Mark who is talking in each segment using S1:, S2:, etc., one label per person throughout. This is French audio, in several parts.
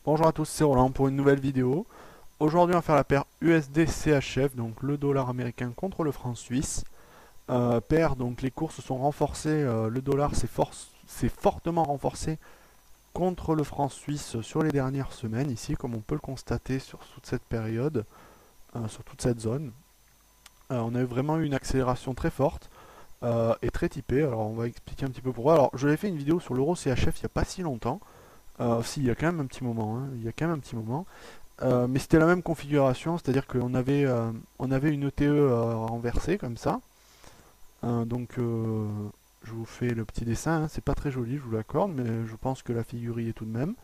S1: Bonjour à tous, c'est Roland pour une nouvelle vidéo. Aujourd'hui on va faire la paire USD-CHF, donc le dollar américain contre le franc suisse. Paire, donc les cours se sont renforcés, le dollar s'est fortement renforcé contre le franc suisse sur les dernières semaines, ici comme on peut le constater sur toute cette période, sur toute cette zone. On a vraiment eu une accélération très forte et très typée, alors on va expliquer un petit peu pourquoi. Alors je l'ai fait une vidéo sur l'euro CHF il n'y a pas si longtemps. Si, il y a quand même un petit moment, hein, il y a quand même un petit moment. Mais c'était la même configuration, c'est-à-dire on avait une ETE renversée comme ça. Je vous fais le petit dessin, hein, c'est pas très joli, je vous l'accorde, mais je pense que la figure y est tout de même.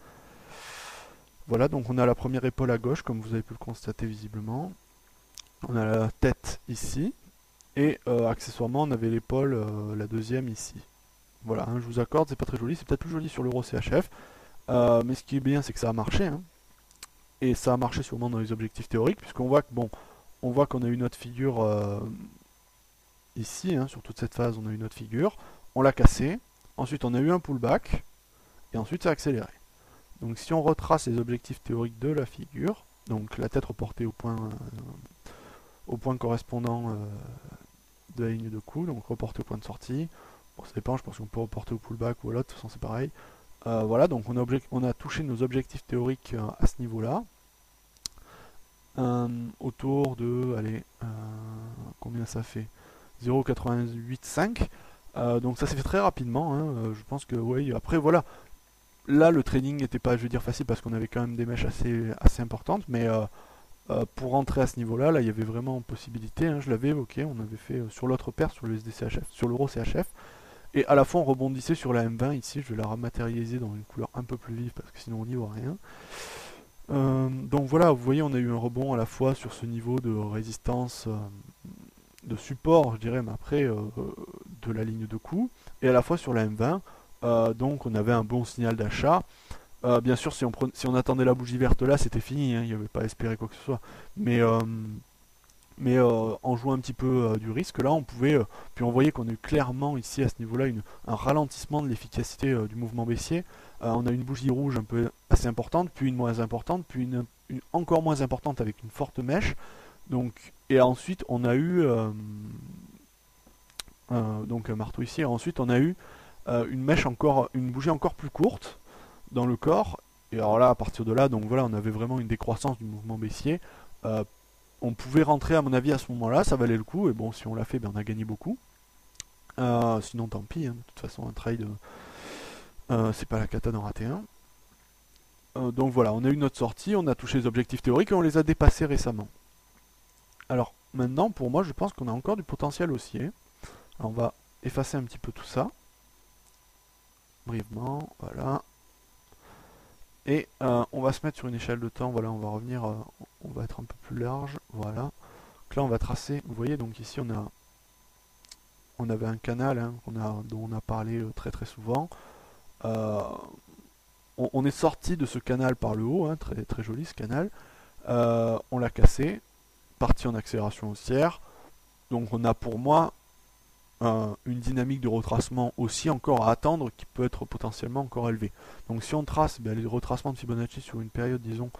S1: Voilà, donc on a la première épaule à gauche, comme vous avez pu le constater visiblement. On a la tête ici, et accessoirement on avait l'épaule, la deuxième ici. Voilà, hein, je vous accorde, c'est pas très joli, c'est peut-être plus joli sur l'euro CHF. Mais ce qui est bien, c'est que ça a marché, hein. Et ça a marché sûrement dans les objectifs théoriques, puisqu'on voit que bon, on voit qu'on a une autre figure ici, hein, sur toute cette phase, on a une autre figure. On l'a cassé, ensuite on a eu un pullback, et ensuite ça a accéléré. Donc si on retrace les objectifs théoriques de la figure, donc la tête reportée au point correspondant de la ligne de coup, donc reporté au point de sortie. Bon, ça dépend, je pense qu'on peut reporter au pullback ou à l'autre, de toute façon c'est pareil. Voilà, donc on a touché nos objectifs théoriques à ce niveau-là. Autour de, allez, combien ça fait 0,885. Donc ça s'est fait très rapidement, hein. Je pense que oui. Après voilà, là le trading n'était pas, je veux dire, facile parce qu'on avait quand même des mèches assez importantes, mais pour rentrer à ce niveau-là, là il y avait vraiment possibilité, hein. Je l'avais évoqué, on avait fait sur l'autre paire, sur le USD-CHF, sur l'euro CHF, et à la fois on rebondissait sur la M20 ici. Je vais la rematérialiser dans une couleur un peu plus vive parce que sinon on n'y voit rien. Donc voilà, vous voyez, on a eu un rebond à la fois sur ce niveau de résistance, de support, je dirais, mais après de la ligne de coup, et à la fois sur la M20. Donc on avait un bon signal d'achat. Bien sûr, si on attendait la bougie verte là, c'était fini, hein, il n'y avait pas à espérer quoi que ce soit. Mais en jouant un petit peu du risque, là, on pouvait. Puis on voyait qu'on a eu clairement ici à ce niveau-là un ralentissement de l'efficacité du mouvement baissier. On a une bougie rouge un peu assez importante, puis une moins importante, puis une encore moins importante avec une forte mèche. Donc, et ensuite, on a eu donc un marteau ici. Et ensuite, on a eu une bougie encore plus courte dans le corps. Et alors là, à partir de là, donc voilà, on avait vraiment une décroissance du mouvement baissier. On pouvait rentrer à mon avis à ce moment-là, ça valait le coup, et bon, si on l'a fait, ben, on a gagné beaucoup. Sinon tant pis, hein, de toute façon un trade, c'est pas la cata d'en rater un. Donc voilà, on a eu notre sortie, on a touché les objectifs théoriques et on les a dépassés récemment. Alors maintenant, pour moi, je pense qu'on a encore du potentiel haussier. Alors, on va effacer un petit peu tout ça, brièvement, voilà. Et on va se mettre sur une échelle de temps, voilà, on va revenir, on va être un peu plus large, voilà. Donc là on va tracer, vous voyez, donc ici on avait un canal, hein, dont on a parlé très très souvent. Euh, on est sorti de ce canal par le haut, hein, très, très joli ce canal. On l'a cassé, parti en accélération haussière. Donc on a pour moi une dynamique de retracement aussi encore à attendre qui peut être potentiellement encore élevée. Donc si on trace les retracements de Fibonacci sur une période, disons,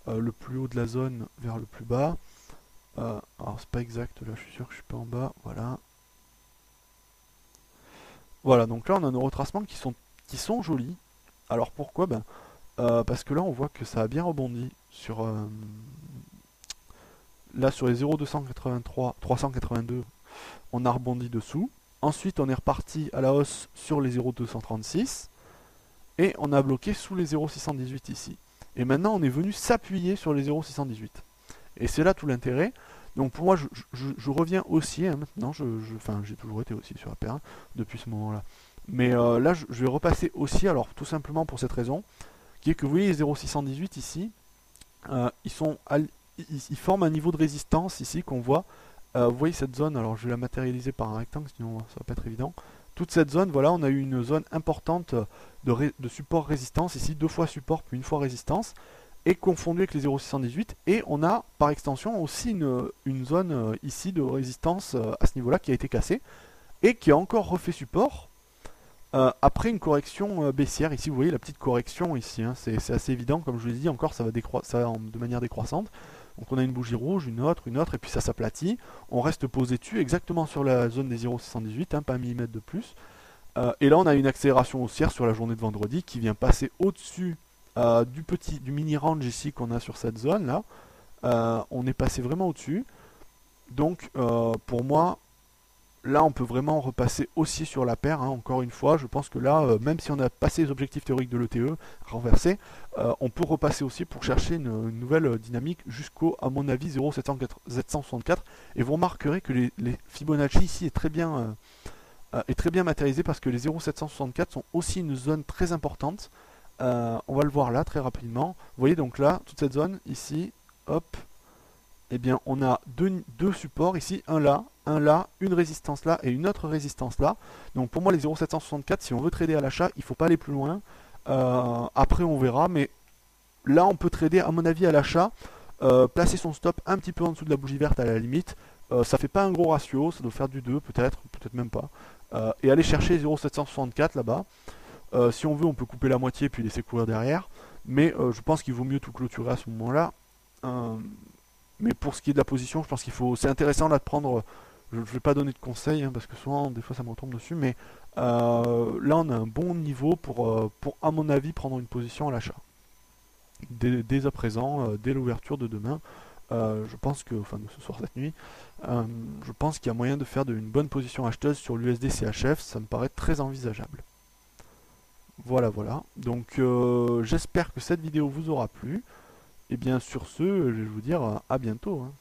S1: le plus haut de la zone vers le plus bas. Alors c'est pas exact, là je suis sûr que je suis pas en bas, voilà. Voilà, donc là on a nos retracements qui sont jolis. Alors pourquoi? Parce que là on voit que ça a bien rebondi sur là sur les 0,283, 382, on a rebondi dessous. Ensuite on est reparti à la hausse sur les 0,236 et on a bloqué sous les 0,618 ici. Et maintenant on est venu s'appuyer sur les 0,618. Et c'est là tout l'intérêt. Donc pour moi, je reviens haussier, hein, maintenant. Enfin, j'ai toujours été haussier sur la paire, hein, depuis ce moment-là. Mais là, je vais repasser haussier, alors tout simplement pour cette raison, qui est que vous voyez les 0,618 ici, ils forment un niveau de résistance ici qu'on voit. Vous voyez cette zone, alors je vais la matérialiser par un rectangle, sinon ça va pas être évident. Toute cette zone, voilà, on a eu une zone importante de support résistance, ici 2 fois support puis 1 fois résistance, et confondu avec les 0,618, et on a par extension aussi une zone ici de résistance à ce niveau-là qui a été cassée, et qui a encore refait support, Après une correction baissière, ici vous voyez la petite correction ici, hein, c'est assez évident, comme je vous l'ai dit, encore ça va, de manière décroissante. Donc on a une bougie rouge, une autre, et puis ça s'aplatit. On reste posé dessus, exactement sur la zone des 0,618, hein, pas un millimètre de plus. Et là on a une accélération haussière sur la journée de vendredi qui vient passer au-dessus du mini range ici qu'on a sur cette zone là. On est passé vraiment au-dessus. Donc pour moi, là on peut vraiment repasser aussi sur la paire, hein. Encore une fois, je pense que là, même si on a passé les objectifs théoriques de l'ETE, renversé, on peut repasser aussi pour chercher une nouvelle dynamique jusqu'au, à mon avis, 0,764. Et vous remarquerez que les Fibonacci ici est très bien matérialisé parce que les 0,764 sont aussi une zone très importante. On va le voir là très rapidement. Vous voyez donc là, toute cette zone ici, hop, eh bien on a deux supports ici, un là, une résistance là et une autre résistance là. Donc pour moi les 0,764, si on veut trader à l'achat, il ne faut pas aller plus loin. Après on verra, mais là on peut trader à mon avis à l'achat, placer son stop un petit peu en dessous de la bougie verte à la limite. Ça fait pas un gros ratio, ça doit faire du 2 peut-être même pas. Et aller chercher 0,764 là-bas. Si on veut, on peut couper la moitié puis laisser courir derrière. Mais je pense qu'il vaut mieux tout clôturer à ce moment-là. Mais pour ce qui est de la position, je pense qu'il faut. C'est intéressant là de prendre. Je ne vais pas donner de conseils hein, parce que souvent, des fois, ça me retombe dessus. Mais là, on a un bon niveau pour à mon avis, prendre une position à l'achat. Dès à présent, dès l'ouverture de demain, je pense que, enfin de ce soir, cette nuit, je pense qu'il y a moyen de faire une bonne position acheteuse sur l'USD CHF. Ça me paraît très envisageable. Voilà, voilà. Donc, j'espère que cette vidéo vous aura plu. Et bien sur ce, je vais vous dire à bientôt, hein.